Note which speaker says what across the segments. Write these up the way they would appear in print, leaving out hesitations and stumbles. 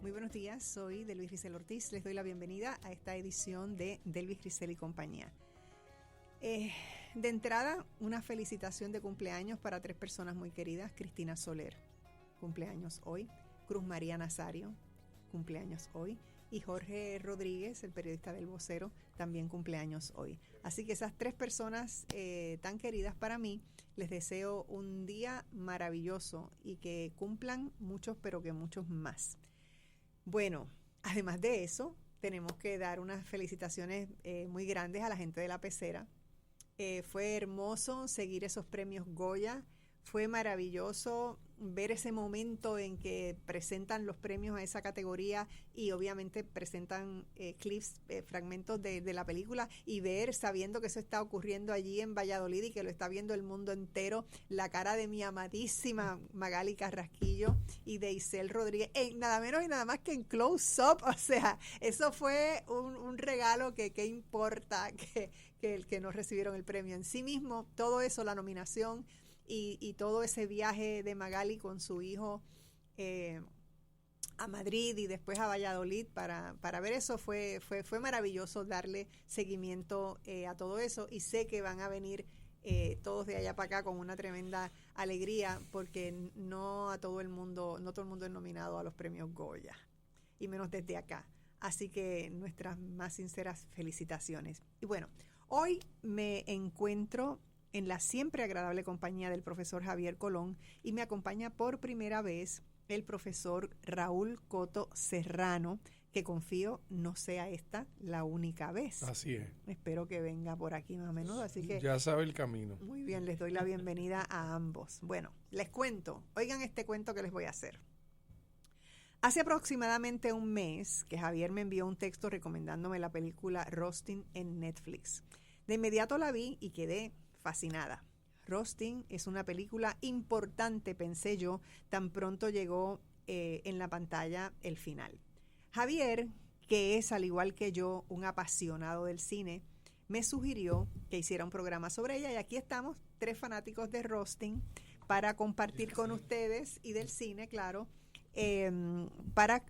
Speaker 1: Muy buenos días, soy Delvis Grisel Ortiz. Les doy la bienvenida a esta edición de Delvis Grisel y compañía. De entrada, una felicitación de cumpleaños para 3 personas muy queridas. Cristina Soler, cumpleaños hoy. Cruz María Nazario, cumpleaños hoy. Y Jorge Rodríguez, el periodista del Vocero, también cumpleaños hoy. Así que esas 3 personas tan queridas para mí, les deseo un día maravilloso y que cumplan muchos, pero que muchos más. Bueno, además de eso, tenemos que dar unas felicitaciones muy grandes a la gente de La Pecera. Fue hermoso seguir esos premios Goya. Fue maravilloso ver ese momento en que presentan los premios a esa categoría y obviamente presentan clips, fragmentos de la película, y ver, sabiendo que eso está ocurriendo allí en Valladolid y que lo está viendo el mundo entero, la cara de mi amadísima Magali Carrasquillo y de Isel Rodríguez, nada menos y nada más que en close-up. O sea, eso fue un regalo que importa que el que no recibieron el premio en sí mismo. Todo eso, la nominación y todo ese viaje de Magali con su hijo a Madrid y después a Valladolid para ver eso, fue maravilloso darle seguimiento a todo eso, y sé que van a venir todos de allá para acá con una tremenda alegría, porque no todo el mundo es nominado a los premios Goya, y menos desde acá. Así que nuestras más sinceras felicitaciones. Y bueno, hoy me encuentro en la siempre agradable compañía del profesor Javier Colón, y me acompaña por primera vez el profesor Raúl Coto Serrano, que confío no sea esta la única vez.
Speaker 2: Así es.
Speaker 1: Espero que venga por aquí más a menudo, así que
Speaker 2: ya sabe el camino.
Speaker 1: Muy bien, les doy la bienvenida a ambos. Bueno, les cuento, oigan este cuento que les voy a hacer. Hace aproximadamente un mes que Javier me envió un texto recomendándome la película Rustin en Netflix. De inmediato la vi y quedé fascinada. Rustin es una película importante, pensé yo, tan pronto llegó en la pantalla el final. Javier, que es al igual que yo un apasionado del cine, me sugirió que hiciera un programa sobre ella, y aquí estamos, 3 fanáticos de Rustin, para compartir con ustedes, y del cine, claro, para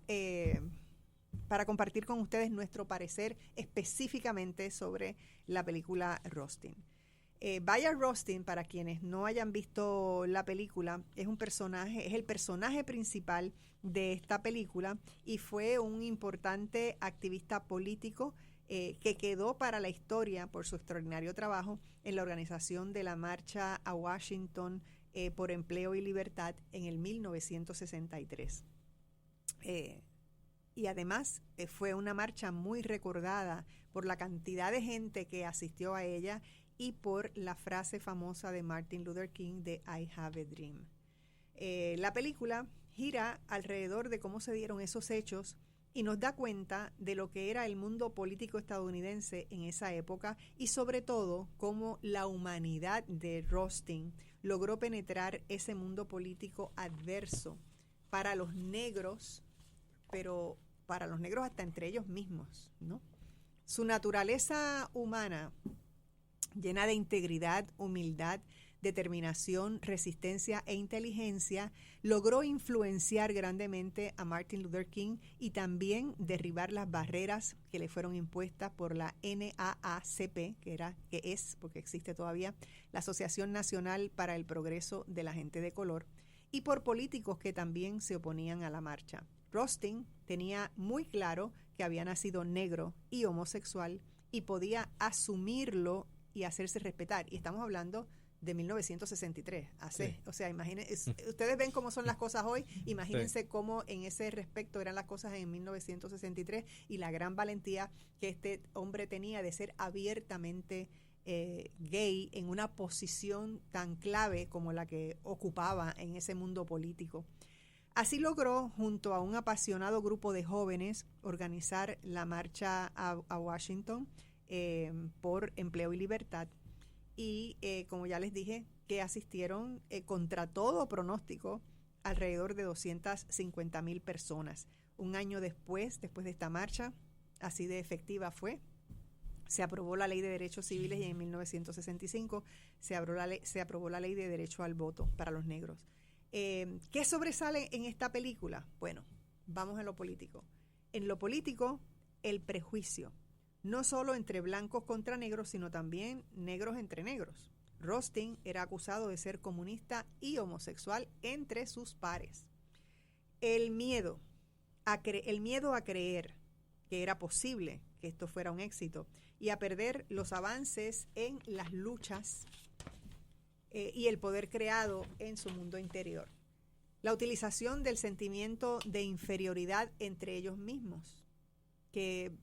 Speaker 1: compartir con ustedes nuestro parecer específicamente sobre la película Rustin. Bayard Rustin, para quienes no hayan visto la película, es el personaje principal de esta película, y fue un importante activista político que quedó para la historia por su extraordinario trabajo en la organización de la marcha a Washington por empleo y libertad en el 1963. Y además fue una marcha muy recordada por la cantidad de gente que asistió a ella y por la frase famosa de Martin Luther King de I have a dream. La película gira alrededor de cómo se dieron esos hechos y nos da cuenta de lo que era el mundo político estadounidense en esa época, y sobre todo cómo la humanidad de Rustin logró penetrar ese mundo político adverso para los negros, pero para los negros hasta entre ellos mismos, ¿no? Su naturaleza humana, llena de integridad, humildad, determinación, resistencia e inteligencia, logró influenciar grandemente a Martin Luther King y también derribar las barreras que le fueron impuestas por la NAACP, que es, porque existe todavía, la Asociación Nacional para el Progreso de la Gente de Color, y por políticos que también se oponían a la marcha. Rustin tenía muy claro que había nacido negro y homosexual y podía asumirlo y hacerse respetar. Y estamos hablando de 1963. Sí. O sea, imagínense, ustedes ven cómo son las cosas hoy, imagínense cómo en ese respecto eran las cosas en 1963, y la gran valentía que este hombre tenía de ser abiertamente gay en una posición tan clave como la que ocupaba en ese mundo político. Así logró, junto a un apasionado grupo de jóvenes, organizar la marcha a Washington por empleo y libertad. Y como ya les dije, que asistieron contra todo pronóstico alrededor de 250,000 personas. Un año después de esta marcha, así de efectiva fue, se aprobó la Ley de Derechos Civiles, y en 1965 se aprobó la Ley de Derecho al Voto para los negros. ¿Qué sobresale en esta película? Bueno, vamos a lo político. En lo político, el prejuicio, no solo entre blancos contra negros, sino también negros entre negros. Rothstein era acusado de ser comunista y homosexual entre sus pares. El miedo a creer que era posible que esto fuera un éxito y a perder los avances en las luchas y el poder creado en su mundo interior. La utilización del sentimiento de inferioridad entre ellos mismos, que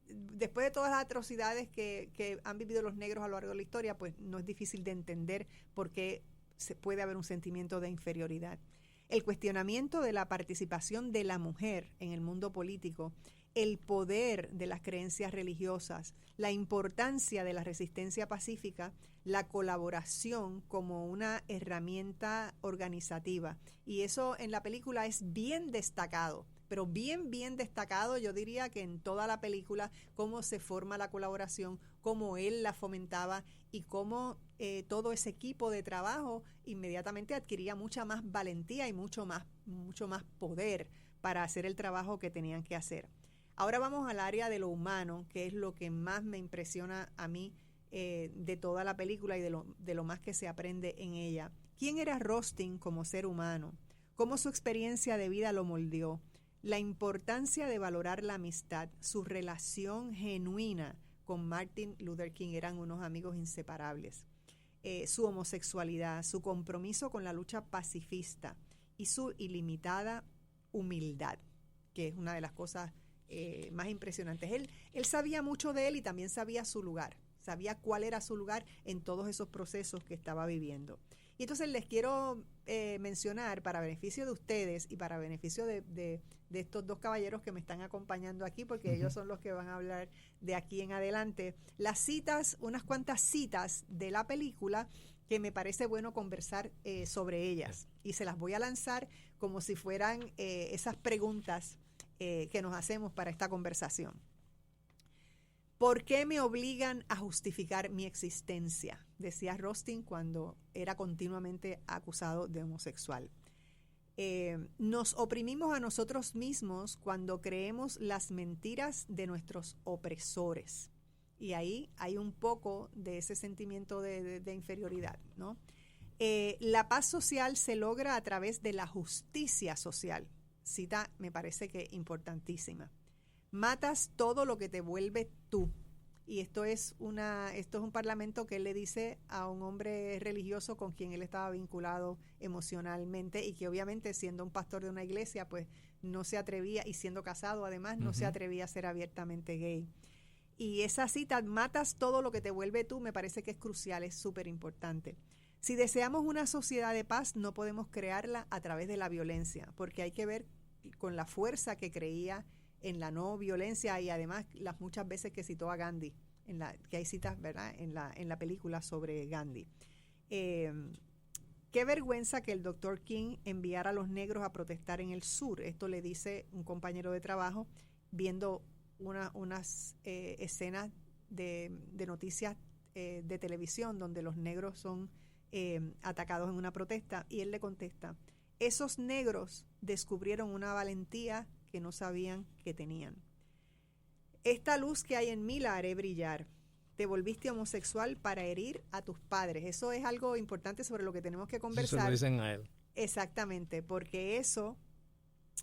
Speaker 1: después de todas las atrocidades que han vivido los negros a lo largo de la historia, pues no es difícil de entender por qué se puede haber un sentimiento de inferioridad. El cuestionamiento de la participación de la mujer en el mundo político, el poder de las creencias religiosas, la importancia de la resistencia pacífica, la colaboración como una herramienta organizativa. Y eso en la película es bien destacado, pero bien destacado, yo diría que en toda la película, cómo se forma la colaboración, cómo él la fomentaba y cómo todo ese equipo de trabajo inmediatamente adquiría mucha más valentía y mucho más poder para hacer el trabajo que tenían que hacer. Ahora vamos al área de lo humano, que es lo que más me impresiona a mí de toda la película y de lo más que se aprende en ella. ¿Quién era Rothstein como ser humano? ¿Cómo su experiencia de vida lo moldeó? La importancia de valorar la amistad, su relación genuina con Martin Luther King, eran unos amigos inseparables. Su homosexualidad, su compromiso con la lucha pacifista y su ilimitada humildad, que es una de las cosas más impresionantes. Él sabía mucho de él y también sabía su lugar, sabía cuál era su lugar en todos esos procesos que estaba viviendo. Y entonces les quiero mencionar, para beneficio de ustedes y para beneficio de estos dos caballeros que me están acompañando aquí, porque ellos son los que van a hablar de aquí en adelante, las citas, unas cuantas citas de la película que me parece bueno conversar sobre ellas. Y se las voy a lanzar como si fueran esas preguntas que nos hacemos para esta conversación. ¿Por qué me obligan a justificar mi existencia?, decía Rothstein cuando era continuamente acusado de homosexual. Nos oprimimos a nosotros mismos cuando creemos las mentiras de nuestros opresores. Y ahí hay un poco de ese sentimiento de inferioridad, ¿no? La paz social se logra a través de la justicia social. Cita, me parece que importantísima. Matas todo lo que te vuelve tú. Y esto es un parlamento que él le dice a un hombre religioso con quien él estaba vinculado emocionalmente y que obviamente siendo un pastor de una iglesia pues no se atrevía, y siendo casado además, no se atrevía a ser abiertamente gay. Y esa cita, matas todo lo que te vuelve tú, me parece que es crucial, es súper importante. Si deseamos una sociedad de paz, no podemos crearla a través de la violencia, porque hay que ver con la fuerza que creía en la no violencia y además las muchas veces que citó a Gandhi, que hay citas, ¿verdad?, en la película sobre Gandhi. Qué vergüenza que el Dr. King enviara a los negros a protestar en el sur. Esto le dice un compañero de trabajo viendo unas escenas de noticias de televisión donde los negros son atacados en una protesta, y él le contesta: esos negros descubrieron una valentía que no sabían que tenían. Esta luz que hay en mí la haré brillar. Te volviste homosexual para herir a tus padres. Eso es algo importante sobre lo que tenemos que conversar.
Speaker 2: Eso lo dicen a él.
Speaker 1: Exactamente, porque eso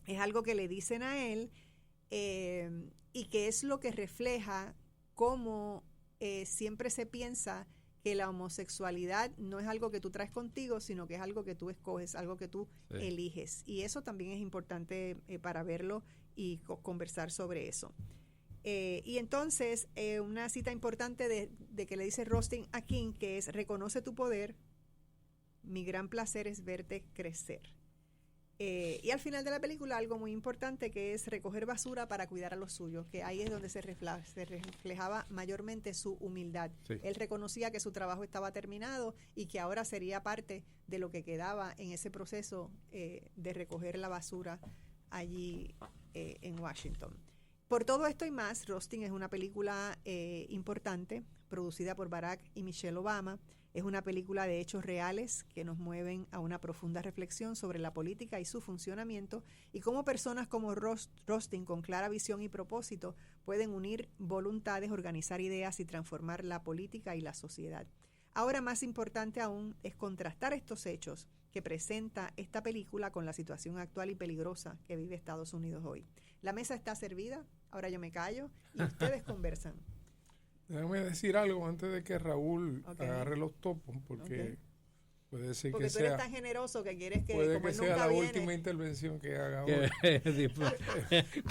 Speaker 1: es algo que le dicen a él y que es lo que refleja cómo siempre se piensa que la homosexualidad no es algo que tú traes contigo, sino que es algo que tú escoges, algo que tú eliges. Y eso también es importante para verlo y conversar sobre eso. Y entonces, una cita importante de que le dice Rothstein a King, que es: reconoce tu poder, mi gran placer es verte crecer. Y al final de la película algo muy importante, que es recoger basura para cuidar a los suyos, que ahí es donde se reflejaba mayormente su humildad. Sí. Él reconocía que su trabajo estaba terminado y que ahora sería parte de lo que quedaba en ese proceso de recoger la basura allí en Washington. Por todo esto y más, Rustin es una película importante, producida por Barack y Michelle Obama. Es una película de hechos reales que nos mueven a una profunda reflexión sobre la política y su funcionamiento y cómo personas como Rustin, con clara visión y propósito, pueden unir voluntades, organizar ideas y transformar la política y la sociedad. Ahora, más importante aún es contrastar estos hechos que presenta esta película con la situación actual y peligrosa que vive Estados Unidos hoy. La mesa está servida, ahora yo me callo y ustedes conversan.
Speaker 2: Déjame decir algo antes de que Raúl agarre los topos, porque puede ser
Speaker 1: porque
Speaker 2: que
Speaker 1: tú
Speaker 2: sea...
Speaker 1: eres tan generoso que quieres que...
Speaker 2: Puede
Speaker 1: como
Speaker 2: que
Speaker 1: él
Speaker 2: sea
Speaker 1: nunca
Speaker 2: la
Speaker 1: viene,
Speaker 2: última intervención que haga hoy.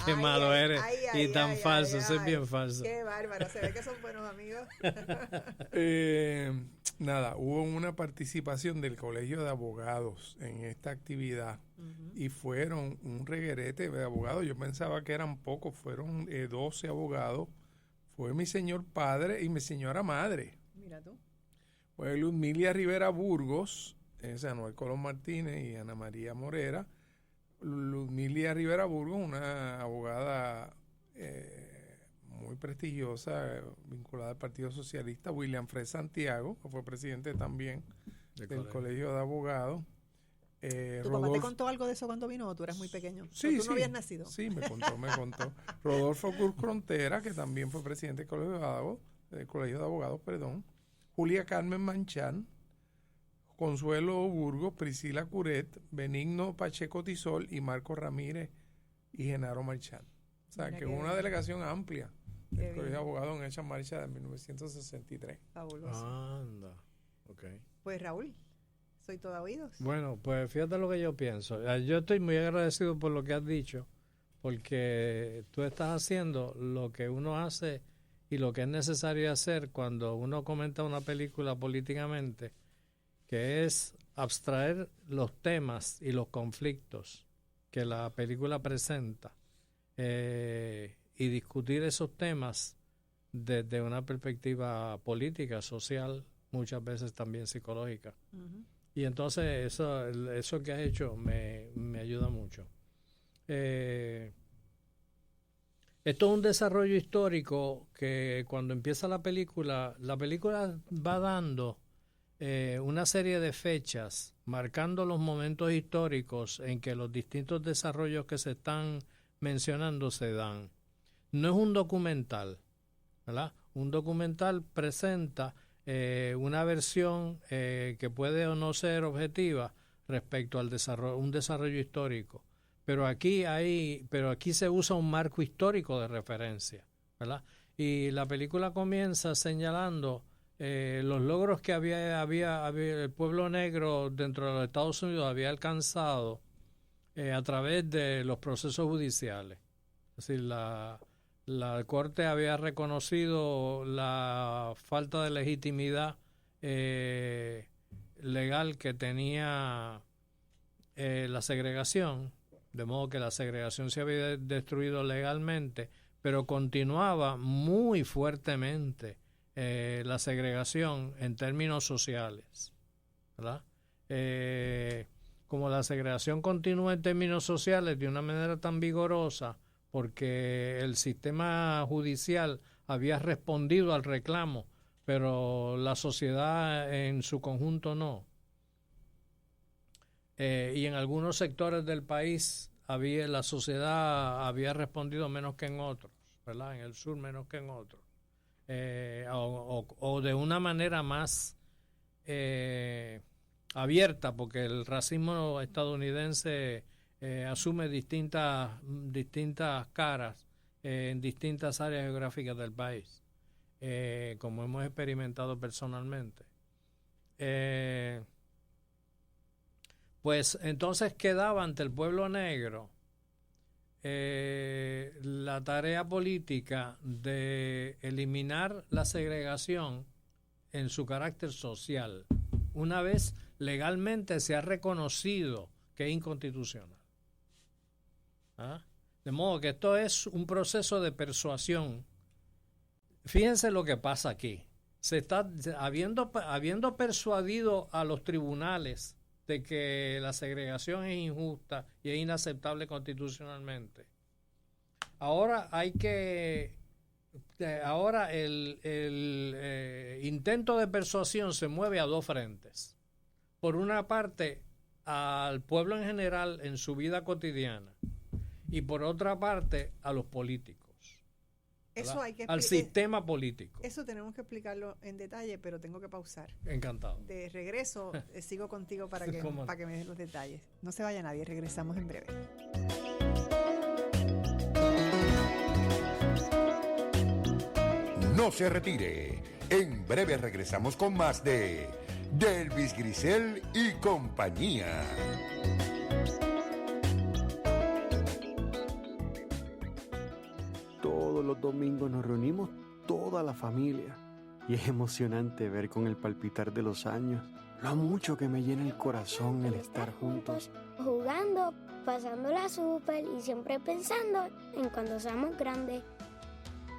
Speaker 3: Qué malo eres. Y tan falso, eso es bien falso.
Speaker 1: Qué bárbaro, se ve que son buenos amigos.
Speaker 2: Nada, hubo una participación del Colegio de Abogados en esta actividad y fueron un reguerete de abogados. Yo pensaba que eran pocos, fueron 12 abogados. Fue mi señor padre y mi señora madre.
Speaker 1: Mira tú.
Speaker 2: Fue Luzmilia Rivera Burgos, Anuel Colón Martínez y Ana María Morera. Luzmilia Rivera Burgos, una abogada muy prestigiosa, vinculada al Partido Socialista. William Fred Santiago, que fue presidente también del Colegio de Abogados.
Speaker 1: ¿Tu papá te contó algo de eso cuando vino o tú eras muy pequeño?
Speaker 2: Sí,
Speaker 1: ¿Tú no habías nacido?
Speaker 2: Sí, me contó. Rodolfo Cruz Frontera, que también fue presidente del Colegio de Abogados, Julia Carmen Manchán, Consuelo Burgos, Priscila Curet, Benigno Pacheco Tisol y Marco Ramírez y Genaro Marchán. O sea, que es una delegación amplia del Colegio de Abogados en esa marcha de 1963.
Speaker 1: Fabuloso.
Speaker 3: Anda, ok.
Speaker 1: Pues Raúl, soy toda oídos.
Speaker 3: Bueno, pues fíjate lo que yo pienso. Yo estoy muy agradecido por lo que has dicho, porque tú estás haciendo lo que uno hace y lo que es necesario hacer cuando uno comenta una película políticamente, que es abstraer los temas y los conflictos que la película presenta y discutir esos temas desde una perspectiva política, social, muchas veces también psicológica. Uh-huh. Y entonces eso que has hecho me ayuda mucho. Esto es un desarrollo histórico que cuando empieza la película va dando una serie de fechas, marcando los momentos históricos en que los distintos desarrollos que se están mencionando se dan. No es un documental, ¿verdad? Un documental presenta una versión que puede o no ser objetiva respecto al un desarrollo histórico. Pero aquí se usa un marco histórico de referencia, ¿verdad? Y la película comienza señalando los logros que había el pueblo negro dentro de los Estados Unidos había alcanzado a través de los procesos judiciales. Es decir, la Corte había reconocido la falta de legitimidad legal que tenía la segregación, de modo que la segregación se había destruido legalmente, pero continuaba muy fuertemente la segregación en términos sociales, ¿verdad? Como la segregación continúa en términos sociales de una manera tan vigorosa, porque el sistema judicial había respondido al reclamo, pero la sociedad en su conjunto no. Y en algunos sectores del país la sociedad había respondido menos que en otros, ¿verdad? En el sur menos que en otros. O de una manera más abierta, porque el racismo estadounidense asume distintas caras en distintas áreas geográficas del país, como hemos experimentado personalmente. Pues entonces quedaba ante el pueblo negro la tarea política de eliminar la segregación en su carácter social, una vez legalmente se ha reconocido que es inconstitucional. ¿Ah? De modo que esto es un proceso de persuasión. Fíjense lo que pasa aquí. Se está habiendo persuadido a los tribunales de que la segregación es injusta y es inaceptable constitucionalmente. Ahora hay que... Ahora el intento de persuasión se mueve a dos frentes. Por una parte, al pueblo en general en su vida cotidiana, y por otra parte, a los políticos.
Speaker 1: Eso hay que
Speaker 3: al sistema político.
Speaker 1: Eso tenemos que explicarlo en detalle, pero tengo que pausar.
Speaker 3: Encantado.
Speaker 1: De regreso, sigo contigo para que me des los detalles. No se vaya nadie, regresamos en breve.
Speaker 4: No se retire. En breve regresamos con más de Delvis Grisel y compañía.
Speaker 5: Todos los domingos nos reunimos toda la familia y es emocionante ver con el palpitar de los años lo mucho que me llena el corazón el estar juntos.
Speaker 6: Jugando, pasándola súper y siempre pensando en cuando seamos grandes.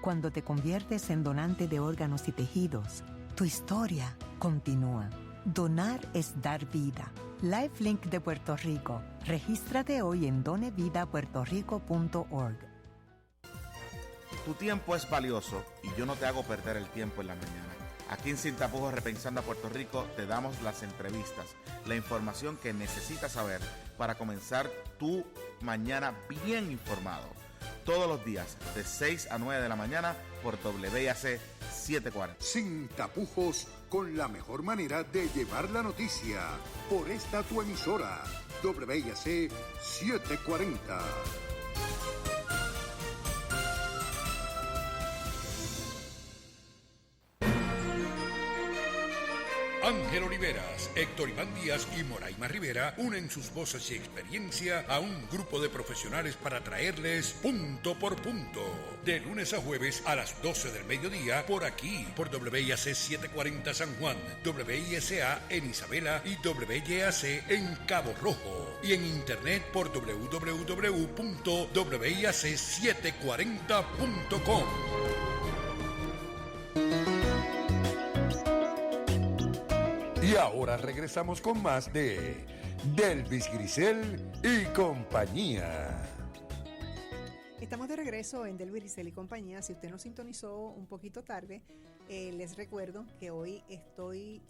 Speaker 7: Cuando te conviertes en donante de órganos y tejidos, tu historia continúa. Donar es dar vida. LifeLink de Puerto Rico. Regístrate hoy en donevidapuertorico.org.
Speaker 8: Tu tiempo es valioso y yo no te hago perder el tiempo en la mañana. Aquí en Sin Tapujos Repensando a Puerto Rico te damos las entrevistas, la información que necesitas saber para comenzar tu mañana bien informado. Todos los días de 6 a 9 de la mañana por WIAC 740.
Speaker 4: Sin tapujos, con la mejor manera de llevar la noticia. Por esta tu emisora, WIAC 740.
Speaker 9: Ángel Oliveras, Héctor Iván Díaz y Moraima Rivera unen sus voces y experiencia a un grupo de profesionales para traerles Punto por Punto, de lunes a jueves a las 12 del mediodía, por aquí, por WIAC 740 San Juan, WISA en Isabela y WIAC en Cabo Rojo, y en internet por www.wiac740.com.
Speaker 4: Y ahora regresamos con más de Delvis Grisel y compañía.
Speaker 1: Estamos de regreso en Delvis Grisel y compañía. Si usted nos sintonizó un poquito tarde, les recuerdo que hoy estoy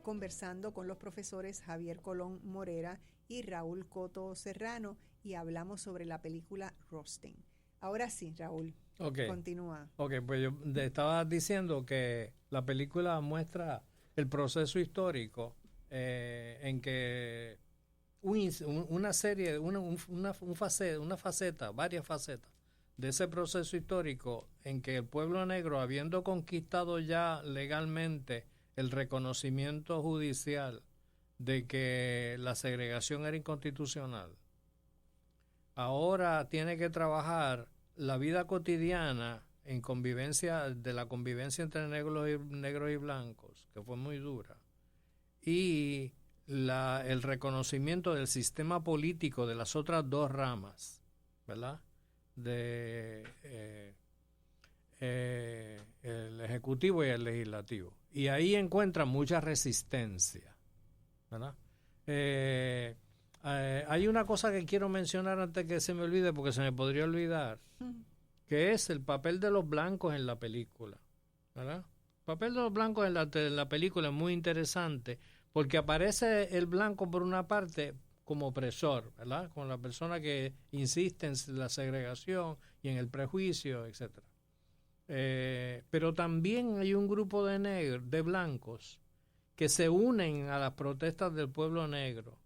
Speaker 1: conversando con los profesores Javier Colón Morera y Raúl Coto Serrano y hablamos sobre la película Roasting. Ahora sí, Raúl, continúa.
Speaker 3: Ok, pues yo estaba diciendo que la película muestra el proceso histórico en que varias facetas de ese proceso histórico en que el pueblo negro, habiendo conquistado ya legalmente el reconocimiento judicial de que la segregación era inconstitucional, ahora tiene que trabajar la vida cotidiana en convivencia, de la convivencia entre negros y blancos, que fue muy dura, y el reconocimiento del sistema político de las otras dos ramas, ¿verdad? El ejecutivo y el legislativo. Y ahí encuentra mucha resistencia, ¿verdad? Hay una cosa que quiero mencionar antes que se me olvide, porque se me podría olvidar, que es el papel de los blancos en la película, ¿verdad? El papel de los blancos en la película es muy interesante, porque aparece el blanco por una parte como opresor, ¿verdad? Como la persona que insiste en la segregación y en el prejuicio, etcétera. Pero también hay un grupo de blancos que se unen a las protestas del pueblo negro,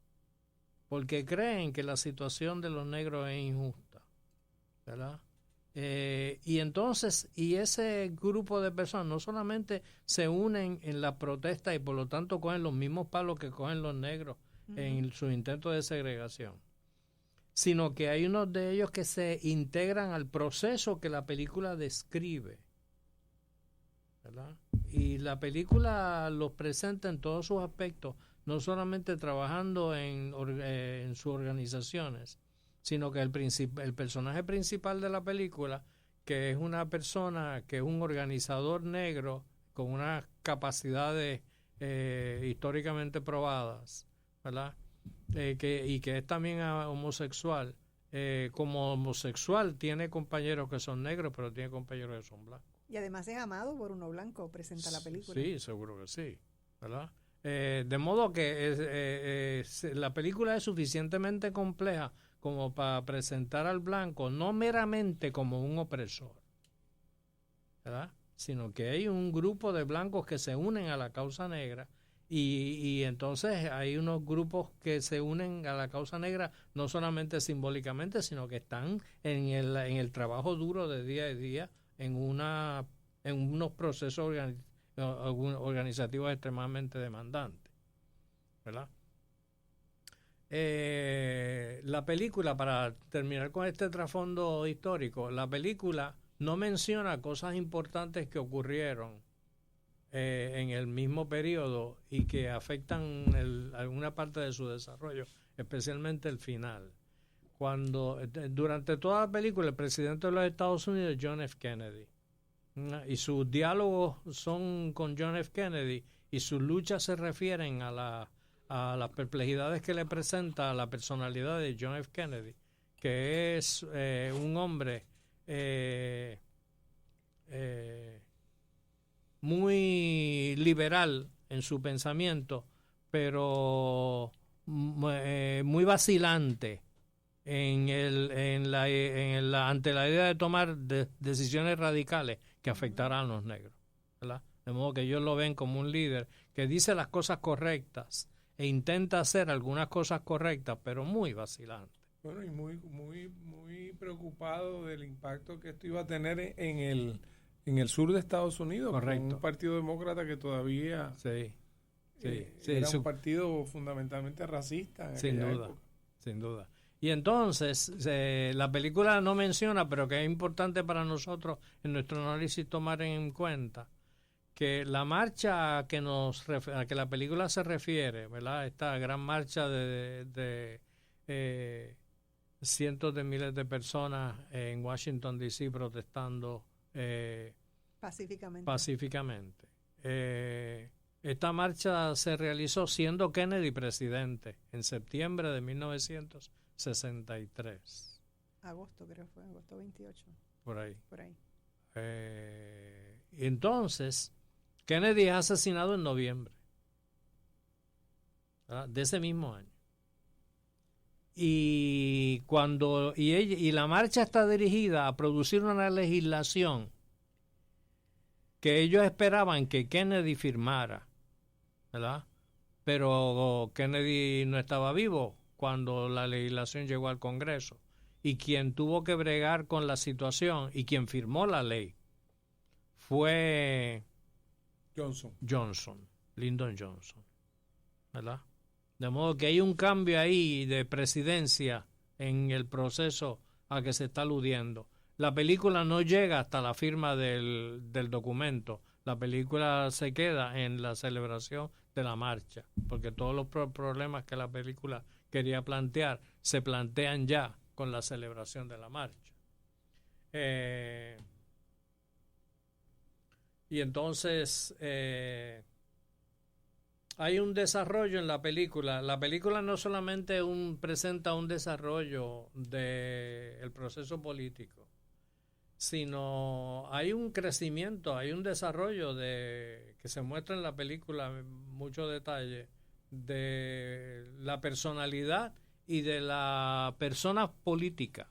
Speaker 3: porque creen que la situación de los negros es injusta, ¿verdad? Y entonces, ese grupo de personas no solamente se unen en la protesta y por lo tanto cogen los mismos palos que cogen los negros en sus intentos de segregación, sino que hay unos de ellos que se integran al proceso que la película describe, ¿verdad? Y la película los presenta en todos sus aspectos, no solamente trabajando en sus organizaciones, sino que el personaje principal de la película, que es una persona, que es un organizador negro con unas capacidades históricamente probadas, ¿verdad? Y que es también homosexual, como homosexual tiene compañeros que son negros, pero tiene compañeros que son blancos.
Speaker 1: Y además es amado por uno blanco, presenta la película.
Speaker 3: Sí, seguro que sí, ¿verdad? De modo que la película es suficientemente compleja como para presentar al blanco no meramente como un opresor, ¿verdad? Sino que hay un grupo de blancos que se unen a la causa negra y entonces hay unos grupos que se unen a la causa negra no solamente simbólicamente, sino que están en el trabajo duro de día a día en unos procesos organizativos extremadamente demandantes, ¿verdad? La película, para terminar con este trasfondo histórico, la película no menciona cosas importantes que ocurrieron en el mismo periodo y que afectan alguna parte de su desarrollo, especialmente el final. Durante toda la película, el presidente de los Estados Unidos es John F. Kennedy, y sus diálogos son con John F. Kennedy y sus luchas se refieren a las perplejidades que le presenta la personalidad de John F. Kennedy, que es un hombre muy liberal en su pensamiento, pero muy vacilante ante la idea de tomar decisiones radicales que afectarán a los negros, ¿verdad? De modo que ellos lo ven como un líder que dice las cosas correctas e intenta hacer algunas cosas correctas, pero muy vacilante.
Speaker 2: Bueno, y muy preocupado del impacto que esto iba a tener en el sur de Estados Unidos.
Speaker 3: Correcto.
Speaker 2: Con un partido demócrata que todavía era un partido fundamentalmente racista en aquella época.
Speaker 3: Sin duda. Y entonces, la película no menciona, pero que es importante para nosotros en nuestro análisis tomar en cuenta, que la marcha a que la película se refiere, ¿verdad? Esta gran marcha de cientos de miles de personas en Washington, D.C. protestando pacíficamente. Esta marcha se realizó siendo Kennedy presidente en septiembre de 1963.
Speaker 1: Agosto, creo fue, agosto 28.
Speaker 3: Por ahí.
Speaker 1: Ahí.
Speaker 3: Y entonces, Kennedy es asesinado en noviembre, ¿verdad?, de ese mismo año. Y la marcha está dirigida a producir una legislación que ellos esperaban que Kennedy firmara, ¿verdad? Pero Kennedy no estaba vivo cuando la legislación llegó al Congreso, y quien tuvo que bregar con la situación y quien firmó la ley fue Lyndon Johnson, ¿verdad? De modo que hay un cambio ahí de presidencia en el proceso a que se está aludiendo. La película no llega hasta la firma del documento. La película se queda en la celebración de la marcha, porque todos los problemas que la película quería plantear se plantean ya con la celebración de la marcha. Y entonces hay un desarrollo en la película. La película no solamente presenta un desarrollo del proceso político, sino hay un crecimiento, hay un desarrollo que se muestra en la película en mucho detalle de la personalidad y de la persona política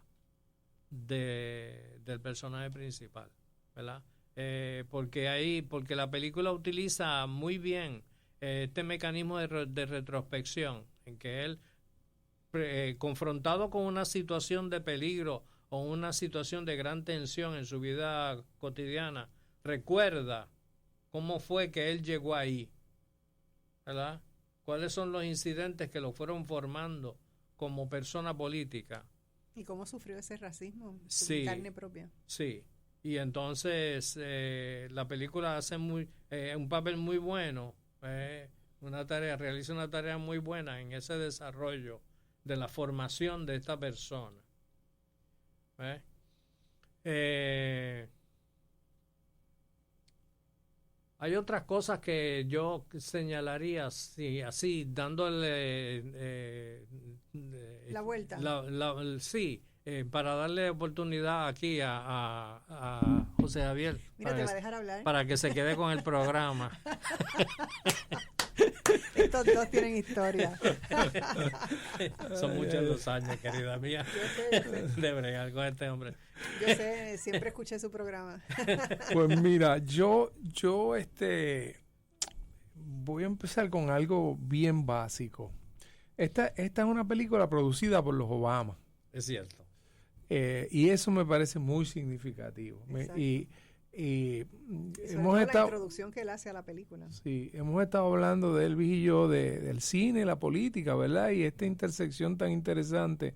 Speaker 3: del personaje principal, ¿verdad? Porque la película utiliza muy bien este mecanismo de retrospección, en que él, confrontado con una situación de peligro o una situación de gran tensión en su vida cotidiana, recuerda cómo fue que él llegó ahí, ¿verdad? Cuáles son los incidentes que lo fueron formando como persona política.
Speaker 1: ¿Y cómo sufrió ese racismo en carne propia?
Speaker 3: Sí, y entonces la película hace un papel muy bueno, realiza una tarea muy buena en ese desarrollo de la formación de esta persona. Hay otras cosas que yo señalaría así dándole
Speaker 1: la vuelta.
Speaker 3: Sí, para darle oportunidad aquí a José Javier.
Speaker 1: Mira, te va a dejar hablar.
Speaker 3: Para que se quede con el programa.
Speaker 1: Estos dos tienen historia.
Speaker 3: Son muchos los años, querida mía, de bregar con este hombre.
Speaker 1: Yo sé, siempre escuché su programa.
Speaker 2: Pues mira, yo voy a empezar con algo bien básico. Esta es una película producida por los Obama.
Speaker 3: Es cierto.
Speaker 2: Y eso me parece muy significativo.
Speaker 1: Hemos la introducción que él hace a la película.
Speaker 2: Sí, hemos estado hablando de Elvis y yo, del cine, la política, ¿verdad? Y esta intersección tan interesante.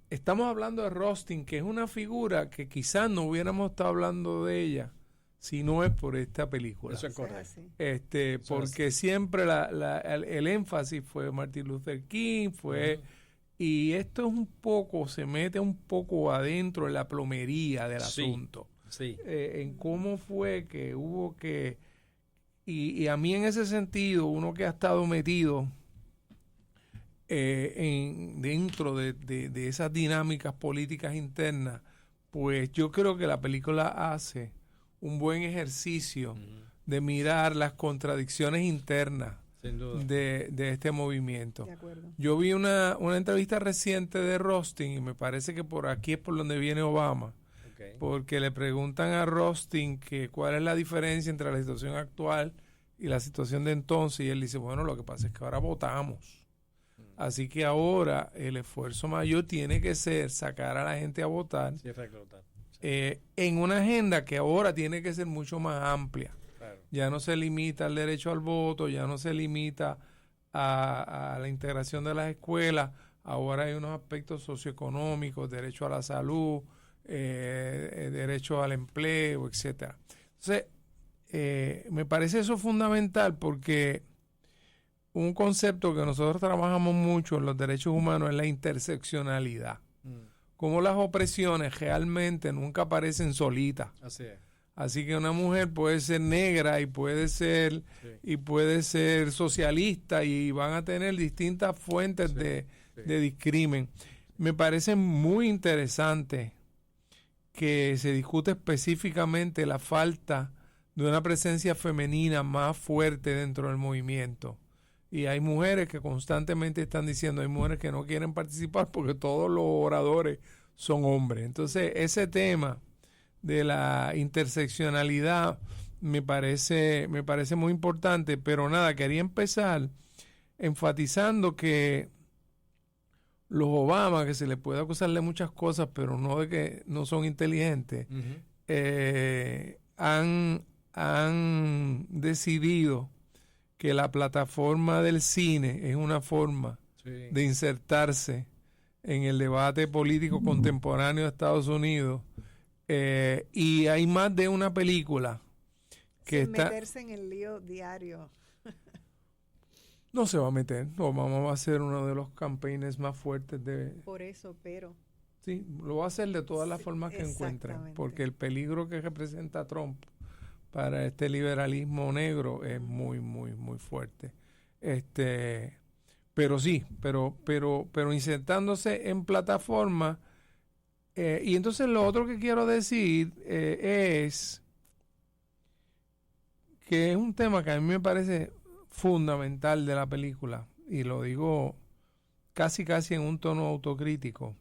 Speaker 2: Estamos hablando de Rustin, que es una figura que quizás no hubiéramos estado hablando de ella si no es por esta película.
Speaker 3: Eso es correcto.
Speaker 2: Porque siempre el énfasis fue Martin Luther King, y esto es se mete un poco adentro de la plomería del asunto.
Speaker 3: Sí.
Speaker 2: En cómo fue que hubo que... Y a mí en ese sentido, uno que ha estado metido dentro de esas dinámicas políticas internas, pues yo creo que la película hace un buen ejercicio de mirar las contradicciones internas de este movimiento.
Speaker 1: De acuerdo.
Speaker 2: Yo vi una entrevista reciente de Rustin y me parece que por aquí es por donde viene Obama, porque le preguntan a Rustin que cuál es la diferencia entre la situación actual y la situación de entonces, y él dice, bueno, lo que pasa es que ahora votamos, así que ahora el esfuerzo mayor tiene que ser sacar a la gente a votar, en una agenda que ahora tiene que ser mucho más amplia. Ya no se limita al derecho al voto, ya no se limita a la integración de las escuelas, ahora hay unos aspectos socioeconómicos, derecho a la salud, derecho al empleo, etcétera. Entonces, me parece eso fundamental porque un concepto que nosotros trabajamos mucho en los derechos humanos es la interseccionalidad. Cómo las opresiones realmente nunca aparecen solitas.
Speaker 3: Así es.
Speaker 2: Así que una mujer puede ser negra y puede ser socialista y van a tener distintas fuentes de discrimen. Me parece muy interesante que se discute específicamente la falta de una presencia femenina más fuerte dentro del movimiento. Y hay mujeres que constantemente están diciendo, hay mujeres que no quieren participar porque todos los oradores son hombres. Entonces, ese tema de la interseccionalidad me parece muy importante, pero nada, quería empezar enfatizando que los Obama, que se les puede acusar de muchas cosas, pero no de que no son inteligentes, han decidido que la plataforma del cine es una forma de insertarse en el debate político contemporáneo de Estados Unidos. Y hay más de una película que está...
Speaker 1: meterse en el lío diario.
Speaker 2: No se va a meter. Obama va a ser uno de los campaigns más fuertes de...
Speaker 1: Por eso, pero...
Speaker 2: Sí, lo va a hacer de todas las formas que encuentren. Porque el peligro que representa Trump para este liberalismo negro es muy, muy, muy fuerte. Pero sí, pero insertándose en plataformas. Y entonces lo otro que quiero decir es que es un tema que a mí me parece fundamental de la película, y lo digo casi en un tono autocrítico,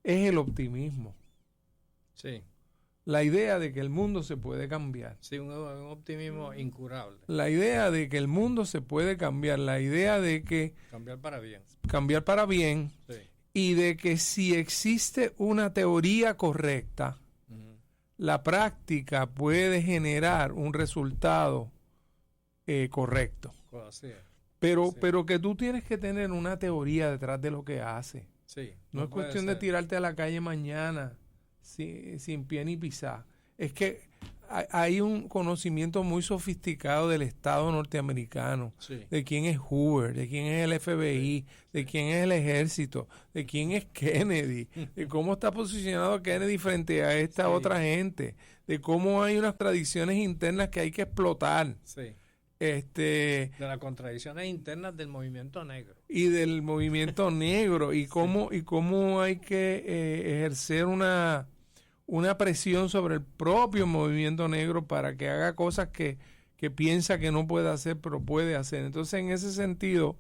Speaker 2: es el optimismo.
Speaker 3: Sí.
Speaker 2: La idea de que el mundo se puede cambiar.
Speaker 3: Sí, un optimismo incurable.
Speaker 2: La idea de que el mundo se puede cambiar, la idea de que...
Speaker 3: Cambiar para bien.
Speaker 2: Cambiar para bien.
Speaker 3: Sí.
Speaker 2: Y de que si existe una teoría correcta, la práctica puede generar un resultado correcto.
Speaker 3: Así es.
Speaker 2: Pero que tú tienes que tener una teoría detrás de lo que haces.
Speaker 3: Sí,
Speaker 2: no es cuestión de tirarte a la calle mañana sin pie ni pisar. Es que hay un conocimiento muy sofisticado del Estado norteamericano, de quién es Hoover, de quién es el FBI, de quién es el ejército, de quién es Kennedy, de cómo está posicionado Kennedy frente a esta otra gente, de cómo hay unas tradiciones internas que hay que explotar.
Speaker 3: De las contradicciones internas del movimiento negro.
Speaker 2: Y del movimiento negro, y cómo hay que ejercer una presión sobre el propio movimiento negro para que haga cosas que piensa que no puede hacer, pero puede hacer. Entonces, en ese sentido,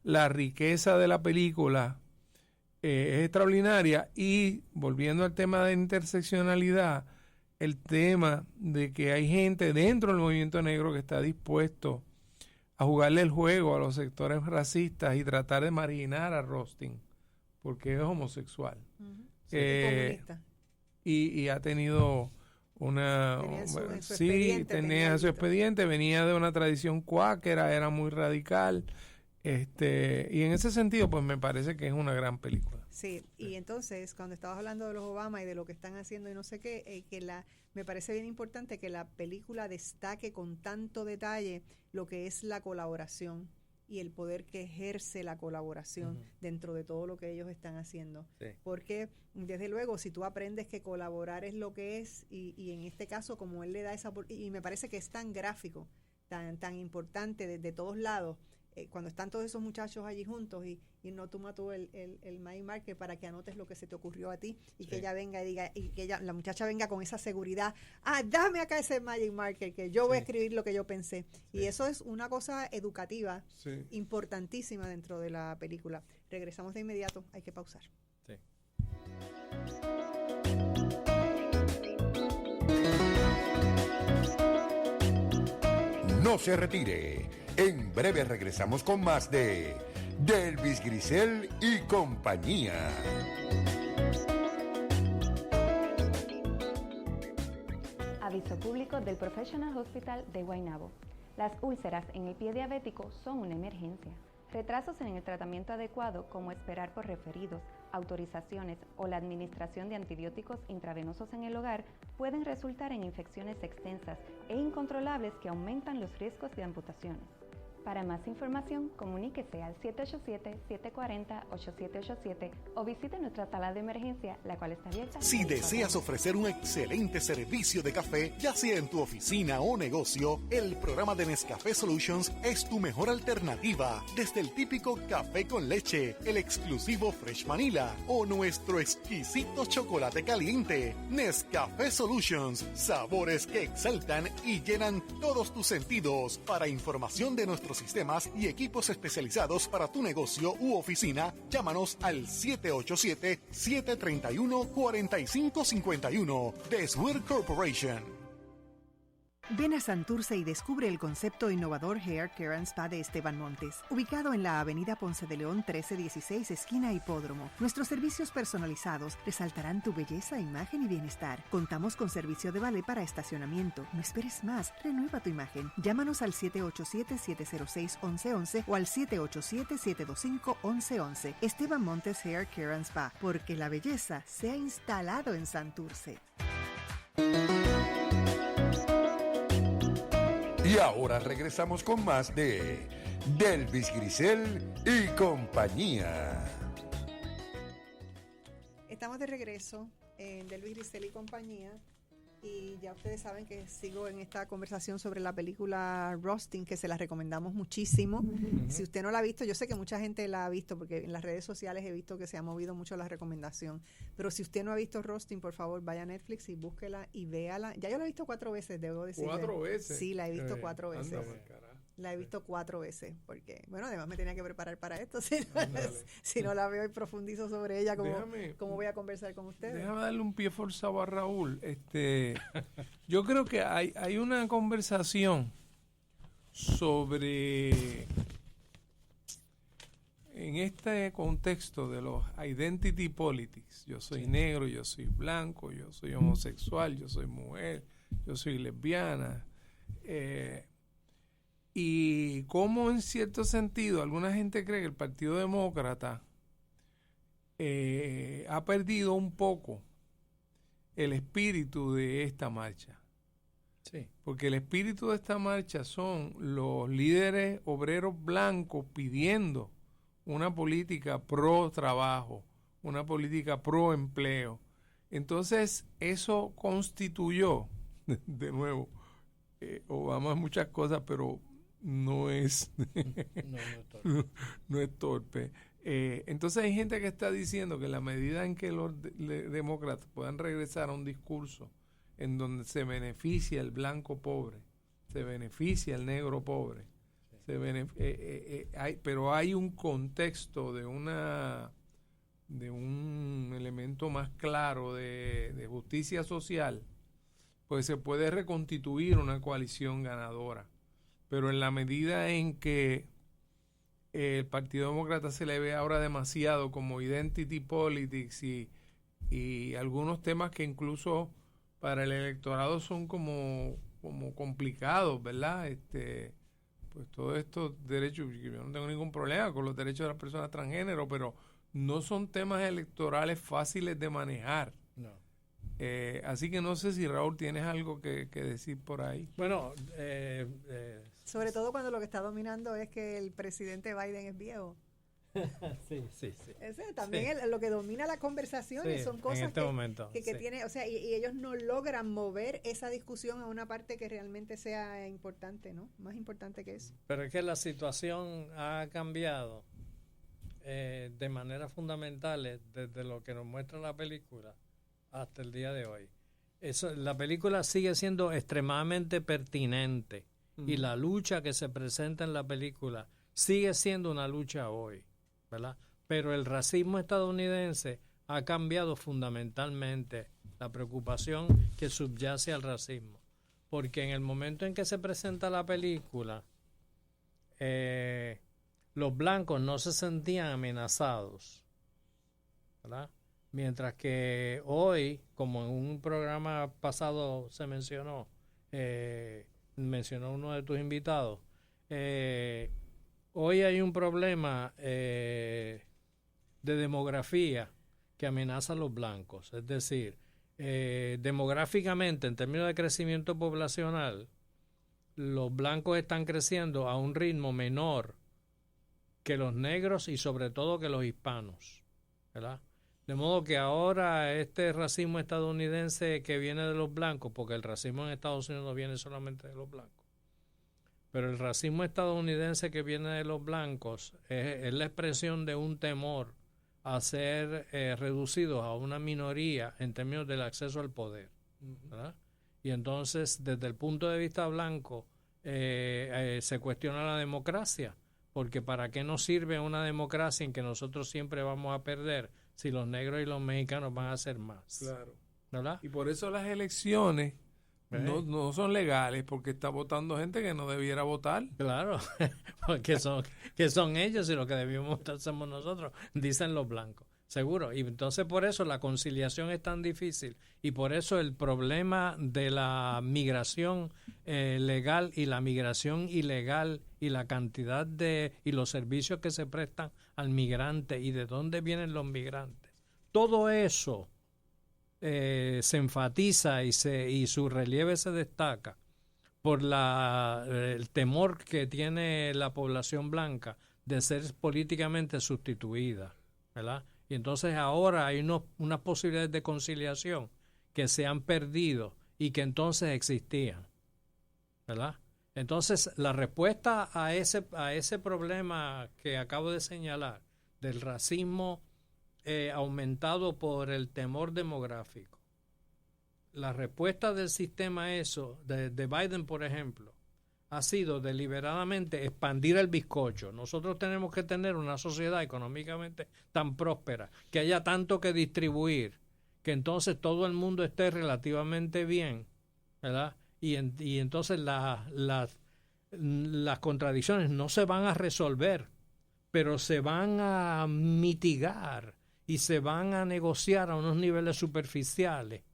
Speaker 2: la riqueza de la película es extraordinaria. Y volviendo al tema de interseccionalidad, el tema de que hay gente dentro del movimiento negro que está dispuesto a jugarle el juego a los sectores racistas y tratar de marginar a Rothstein porque es homosexual. Y ha tenido tenía su expediente, venía de una tradición cuáquera, era muy radical, y en ese sentido pues me parece que es una gran película.
Speaker 1: Sí, y entonces cuando estabas hablando de los Obama y de lo que están haciendo y no sé qué, me parece bien importante que la película destaque con tanto detalle lo que es la colaboración y el poder que ejerce la colaboración dentro de todo lo que ellos están haciendo. Sí. Porque, desde luego, si tú aprendes que colaborar es lo que es, y en este caso, como él le da esa... Y me parece que es tan gráfico, tan importante de todos lados, cuando están todos esos muchachos allí juntos y no toma tú el Magic Marker para que anotes lo que se te ocurrió a ti y que ella venga y diga, y que la muchacha venga con esa seguridad, dame acá ese Magic Marker que yo voy a escribir lo que yo pensé. Y eso es una cosa educativa importantísima dentro de la película. Regresamos de inmediato, hay que pausar. Sí.
Speaker 9: No se retire. En breve regresamos con más de Delvis Grisel y compañía.
Speaker 10: Aviso público del Professional Hospital de Guaynabo. Las úlceras en el pie diabético son una emergencia. Retrasos en el tratamiento adecuado, como esperar por referidos, autorizaciones o la administración de antibióticos intravenosos en el hogar, pueden resultar en infecciones extensas e incontrolables que aumentan los riesgos de amputaciones. Para más información, comuníquese al 787-740-8787 o visite nuestra sala de emergencia, la cual está abierta.
Speaker 11: Si deseas ofrecer un excelente servicio de café, ya sea en tu oficina o negocio, el programa de Nescafé Solutions es tu mejor alternativa. Desde el típico café con leche, el exclusivo Fresh Vanilla o nuestro exquisito chocolate caliente. Nescafé Solutions, sabores que exaltan y llenan todos tus sentidos. Para información de nuestros sistemas y equipos especializados para tu negocio u oficina, llámanos al 787-731-4551 de Swear Corporation.
Speaker 12: Ven a Santurce y descubre el concepto innovador Hair Care and Spa de Esteban Montes, ubicado en la avenida Ponce de León 1316, esquina Hipódromo. Nuestros servicios personalizados resaltarán tu belleza, imagen y bienestar. Contamos con servicio de valet para estacionamiento. No esperes más, renueva tu imagen. Llámanos al 787-706-1111 o al 787-725-1111. Esteban Montes Hair Care and Spa, porque la belleza se ha instalado en Santurce.
Speaker 9: Y ahora regresamos con más de Delvis Grisel y compañía.
Speaker 1: Estamos de regreso en Delvis Grisel y compañía. Y ya ustedes saben que sigo en esta conversación sobre la película Rothstein, que se la recomendamos muchísimo. Si usted no la ha visto, yo sé que mucha gente la ha visto, porque en las redes sociales he visto que se ha movido mucho la recomendación. Pero si usted no ha visto Rothstein, por favor, vaya a Netflix y búsquela y véala. Ya yo la he visto 4 veces, debo decir.
Speaker 2: ¿4 veces?
Speaker 1: Sí, la he visto 4 veces. La he visto 4 veces, porque, bueno, además me tenía que preparar para esto. Si no la veo y profundizo sobre ella, ¿cómo voy a conversar con ustedes?
Speaker 2: Déjame darle un pie forzado a Raúl. Yo creo que hay una conversación sobre, en este contexto de los identity politics, yo soy negro, yo soy blanco, yo soy homosexual, yo soy mujer, yo soy lesbiana, y cómo en cierto sentido alguna gente cree que el Partido Demócrata ha perdido un poco el espíritu de esta marcha. Sí. Porque el espíritu de esta marcha son los líderes obreros blancos pidiendo una política pro trabajo, una política pro empleo. Entonces eso constituyó, de nuevo, Obama muchas cosas, pero no es no es torpe. Entonces hay gente que está diciendo que la medida en que los demócratas puedan regresar a un discurso en donde se beneficia el blanco pobre, se beneficia el negro pobre, pero hay un contexto de un elemento más claro de justicia social, pues se puede reconstituir una coalición ganadora. Pero en la medida en que el Partido Demócrata se le ve ahora demasiado como identity politics y algunos temas que incluso para el electorado son como complicados, ¿verdad? Pues todos estos derechos, yo no tengo ningún problema con los derechos de las personas transgénero, pero no son temas electorales fáciles de manejar.
Speaker 3: No.
Speaker 2: Así que no sé si, Raúl, tienes algo que decir por ahí.
Speaker 3: Bueno,
Speaker 1: sobre todo cuando lo que está dominando es que el presidente Biden es viejo.
Speaker 3: sí.
Speaker 1: Ese también
Speaker 3: sí.
Speaker 1: Lo que domina la conversación y son cosas
Speaker 3: en este momento,
Speaker 1: que tiene, o sea, y ellos no logran mover esa discusión a una parte que realmente sea importante, ¿no? Más importante que eso.
Speaker 3: Pero es que la situación ha cambiado de manera fundamental desde lo que nos muestra la película hasta el día de hoy. La película sigue siendo extremadamente pertinente y la lucha que se presenta en la película sigue siendo una lucha hoy, ¿verdad? Pero el racismo estadounidense ha cambiado fundamentalmente la preocupación que subyace al racismo, porque en el momento en que se presenta la película, los blancos no se sentían amenazados, ¿verdad? Mientras que hoy, como en un programa pasado se mencionó uno de tus invitados, hoy hay un problema de demografía que amenaza a los blancos. Es decir, demográficamente, en términos de crecimiento poblacional, los blancos están creciendo a un ritmo menor que los negros y sobre todo que los hispanos, ¿verdad? De modo que ahora este racismo estadounidense que viene de los blancos, porque el racismo en Estados Unidos no viene solamente de los blancos, pero el racismo estadounidense que viene de los blancos es la expresión de un temor a ser reducidos a una minoría en términos del acceso al poder, ¿verdad? Y entonces, desde el punto de vista blanco, se cuestiona la democracia, porque ¿para qué nos sirve una democracia en que nosotros siempre vamos a perder si los negros y los mexicanos van a hacer más?
Speaker 2: Claro.
Speaker 3: ¿Verdad?
Speaker 2: Y por eso las elecciones no son legales, porque está votando gente que no debiera votar.
Speaker 3: Claro, porque son ellos y lo que debíamos votar somos nosotros, dicen los blancos. Seguro. Y entonces por eso la conciliación es tan difícil y por eso el problema de la migración legal y la migración ilegal y la cantidad y los servicios que se prestan al migrante y de dónde vienen los migrantes. Todo eso se enfatiza y su relieve se destaca por el temor que tiene la población blanca de ser políticamente sustituida, ¿verdad? Y entonces ahora hay unas posibilidades de conciliación que se han perdido y que entonces existían, ¿verdad? Entonces la respuesta a ese problema que acabo de señalar del racismo aumentado por el temor demográfico, la respuesta del sistema a eso, de Biden por ejemplo, ha sido deliberadamente expandir el bizcocho. Nosotros tenemos que tener una sociedad económicamente tan próspera, que haya tanto que distribuir, que entonces todo el mundo esté relativamente bien, ¿verdad? Y entonces las contradicciones no se van a resolver, pero se van a mitigar y se van a negociar a unos niveles superficiales,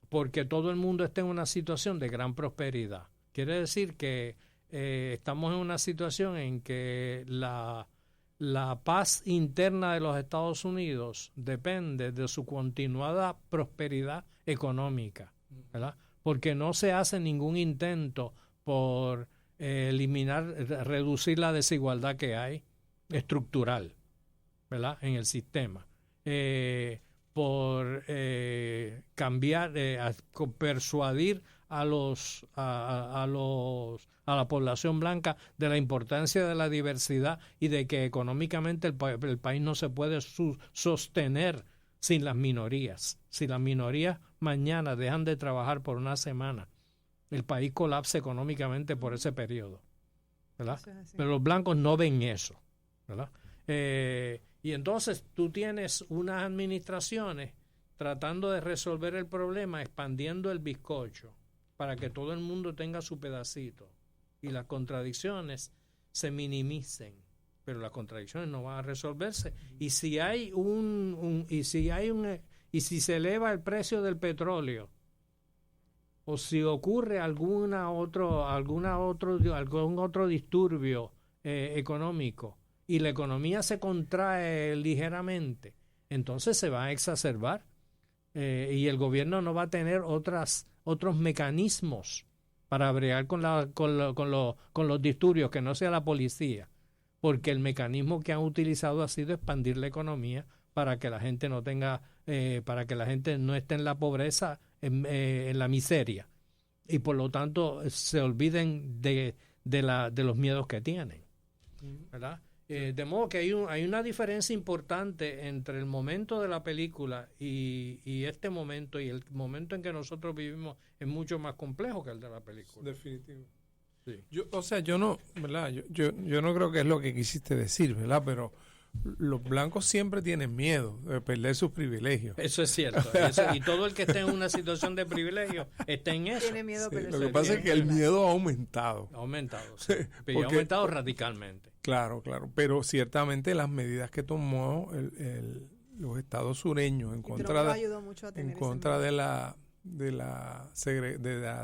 Speaker 3: porque todo el mundo está en una situación de gran prosperidad. Quiere decir que estamos en una situación en que la paz interna de los Estados Unidos depende de su continuada prosperidad económica, ¿verdad? Porque no se hace ningún intento por reducir la desigualdad que hay estructural, ¿verdad? En el sistema. Por cambiar, persuadir a la población blanca de la importancia de la diversidad y de que económicamente el país no se puede sostener sin las minorías. Si las minorías mañana dejan de trabajar por una semana, el país colapsa económicamente por ese periodo, ¿verdad? Pero los blancos no ven eso, ¿verdad? Y entonces tú tienes unas administraciones tratando de resolver el problema, expandiendo el bizcocho para que todo el mundo tenga su pedacito y las contradicciones se minimicen, pero las contradicciones no van a resolverse. Y si hay y si se eleva el precio del petróleo, o si ocurre algún otro disturbio económico y la economía se contrae ligeramente, entonces se va a exacerbar y el gobierno no va a tener otros mecanismos para bregar con los disturbios, que no sea la policía, porque el mecanismo que han utilizado ha sido expandir la economía para que la gente no tenga, para que la gente no esté en la pobreza, en la miseria, y por lo tanto se olviden de los miedos que tienen, ¿verdad? De modo que hay una diferencia importante entre el momento de la película y este momento, y el momento en que nosotros vivimos es mucho más complejo que el de la película.
Speaker 2: Definitivo.
Speaker 3: Sí.
Speaker 2: Yo no, ¿verdad? Yo no creo que es lo que quisiste decir, ¿verdad? Pero los blancos siempre tienen miedo de perder sus privilegios.
Speaker 3: Eso es cierto. Y todo el que esté en una situación de privilegio está en eso.
Speaker 1: Tiene miedo, pero
Speaker 2: lo que pasa es que el miedo ha aumentado.
Speaker 3: Ha aumentado, sí. Pero ha aumentado radicalmente.
Speaker 2: Claro. Pero ciertamente las medidas que tomó los estados sureños en contra de la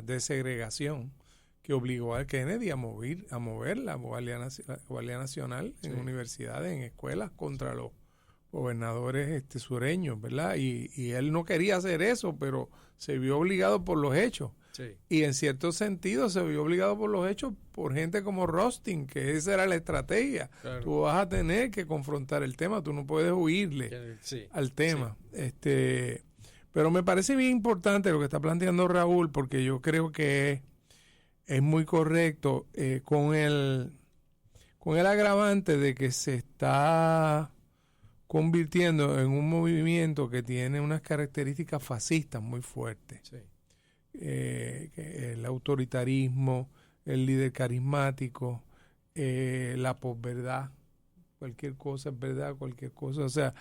Speaker 2: desegregación, que obligó a Kennedy a mover la Guardia Nacional en universidades, en escuelas, contra los gobernadores sureños, ¿verdad? Y él no quería hacer eso, pero se vio obligado por los hechos.
Speaker 3: Sí.
Speaker 2: Y en cierto sentido se vio obligado por los hechos por gente como Rustin, que esa era la estrategia. Claro. Tú vas a tener que confrontar el tema, tú no puedes huirle al tema. Sí. Pero me parece bien importante lo que está planteando Raúl, porque yo creo que es muy correcto con el agravante de que se está convirtiendo en un movimiento que tiene unas características fascistas muy fuertes.
Speaker 3: Sí.
Speaker 2: El autoritarismo, el líder carismático, la posverdad, cualquier cosa es verdad, cualquier cosa, o sea,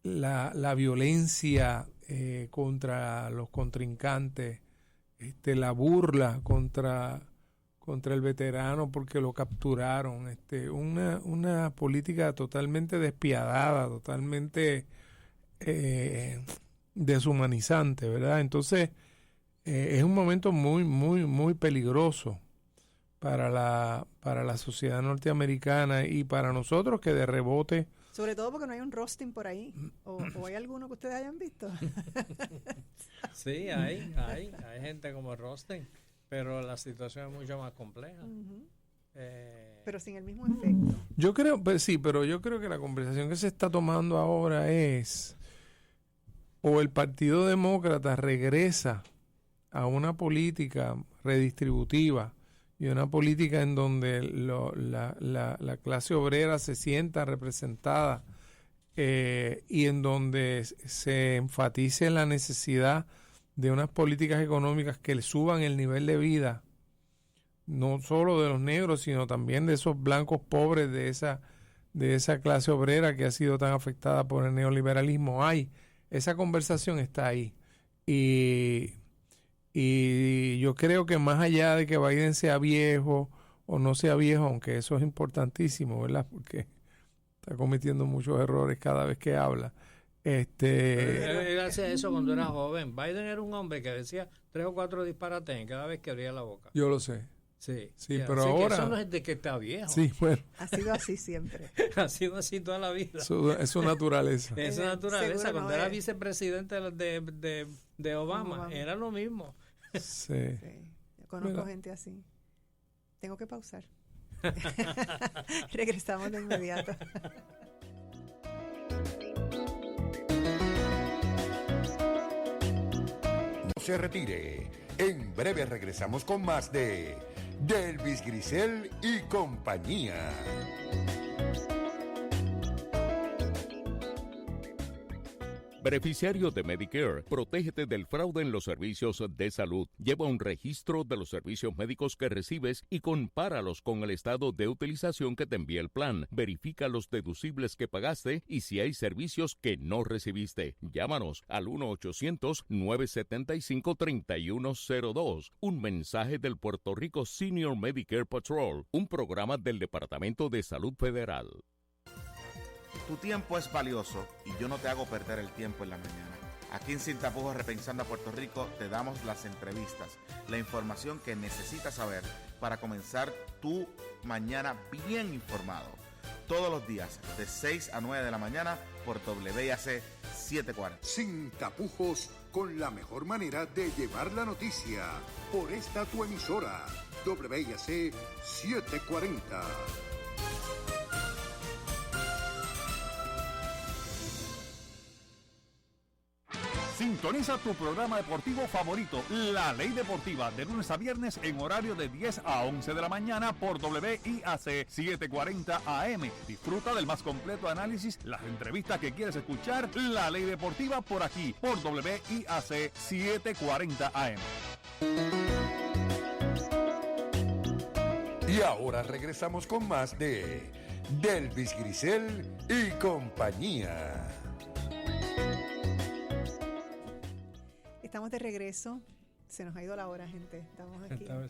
Speaker 2: la violencia contra los contrincantes, la burla contra el veterano porque lo capturaron, una política totalmente despiadada, totalmente deshumanizante, ¿verdad? Entonces es un momento muy, muy, muy peligroso para la sociedad norteamericana y para nosotros, que de rebote.
Speaker 1: Sobre todo porque no hay un Rustin por ahí. ¿O hay alguno que ustedes hayan visto?
Speaker 3: Sí, hay gente como Rustin, pero la situación es mucho más compleja.
Speaker 1: Uh-huh. Pero sin el mismo efecto.
Speaker 2: Yo creo, pero yo creo que la conversación que se está tomando ahora es: o el Partido Demócrata regresa a una política redistributiva y una política en donde la clase obrera se sienta representada y en donde se enfatice la necesidad de unas políticas económicas que le suban el nivel de vida, no solo de los negros, sino también de esos blancos pobres, de esa clase obrera que ha sido tan afectada por el neoliberalismo. Esa conversación está ahí. Y yo creo que más allá de que Biden sea viejo o no sea viejo, aunque eso es importantísimo, ¿verdad? Porque está cometiendo muchos errores cada vez que habla.
Speaker 3: Él hacía eso cuando era joven. Biden era un hombre que decía 3 o 4 disparates cada vez que abría la boca.
Speaker 2: Yo lo sé.
Speaker 3: Sí,
Speaker 2: pero ahora...
Speaker 3: Eso no es de que está viejo.
Speaker 2: Sí, bueno.
Speaker 1: Ha sido así siempre.
Speaker 3: Ha sido así toda la vida.
Speaker 2: Es su naturaleza.
Speaker 3: Es su naturaleza. Cuando era vicepresidente de Obama, era lo mismo.
Speaker 2: Sí.
Speaker 1: Yo conozco gente así. Tengo que pausar. Regresamos de inmediato.
Speaker 9: se retire. En breve regresamos con más de Delvis Grisel y compañía.
Speaker 13: Beneficiario de Medicare, protégete del fraude en los servicios de salud. Lleva un registro de los servicios médicos que recibes y compáralos con el estado de utilización que te envía el plan. Verifica los deducibles que pagaste y si hay servicios que no recibiste. Llámanos al 1-800-975-3102. Un mensaje del Puerto Rico Senior Medicare Patrol, un programa del Departamento de Salud Federal.
Speaker 8: Tu tiempo es valioso y yo no te hago perder el tiempo en la mañana. Aquí en Sin Tapujos Repensando a Puerto Rico te damos las entrevistas, la información que necesitas saber para comenzar tu mañana bien informado. Todos los días de 6 a 9 de la mañana por WIAC 740.
Speaker 4: Sin Tapujos, con la mejor manera de llevar la noticia. Por esta tu emisora, WIAC 740.
Speaker 14: Sintoniza tu programa deportivo favorito, La Ley Deportiva, de lunes a viernes en horario de 10 a 11 de la mañana por WIAC 740 AM. Disfruta del más completo análisis, las entrevistas que quieres escuchar, La Ley Deportiva por aquí, por WIAC 740 AM.
Speaker 9: Y ahora regresamos con más de Delvis Grisel y compañía.
Speaker 1: Estamos de regreso. Se nos ha ido la hora, gente. Estamos aquí. Ha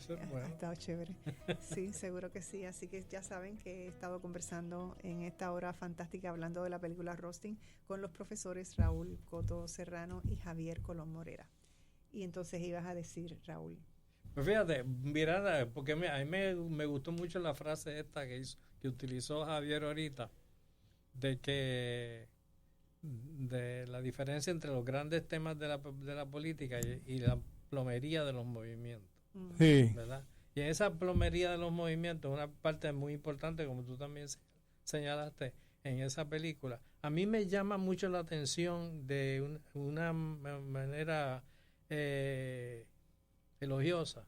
Speaker 1: estado chévere. Sí, seguro que sí. Así que ya saben que he estado conversando en esta hora fantástica hablando de la película Rustin con los profesores Raúl Coto Serrano y Javier Colón Morera. Y entonces ibas a decir, Raúl.
Speaker 3: Pues fíjate, mira, porque a mí me gustó mucho la frase esta que utilizó Javier ahorita, de la diferencia entre los grandes temas de la política y la plomería de los movimientos.
Speaker 2: Sí.
Speaker 3: ¿Verdad? Y en esa plomería de los movimientos, una parte muy importante, como tú también señalaste en esa película, a mí me llama mucho la atención de una manera elogiosa,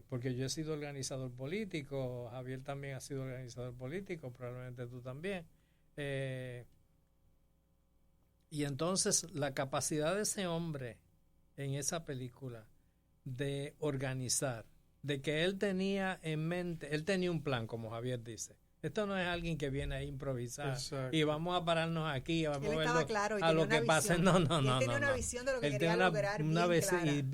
Speaker 3: porque yo he sido organizador político, Javier también ha sido organizador político, probablemente tú también. Y entonces la capacidad de ese hombre en esa película de organizar, de que él tenía en mente, él tenía un plan, como Javier dice. Esto no es alguien que viene a improvisar. Exacto. Y vamos a pararnos aquí, vamos a verlo claro, a lo que pase. No. Él
Speaker 1: tenía una visión de lo que quería lograr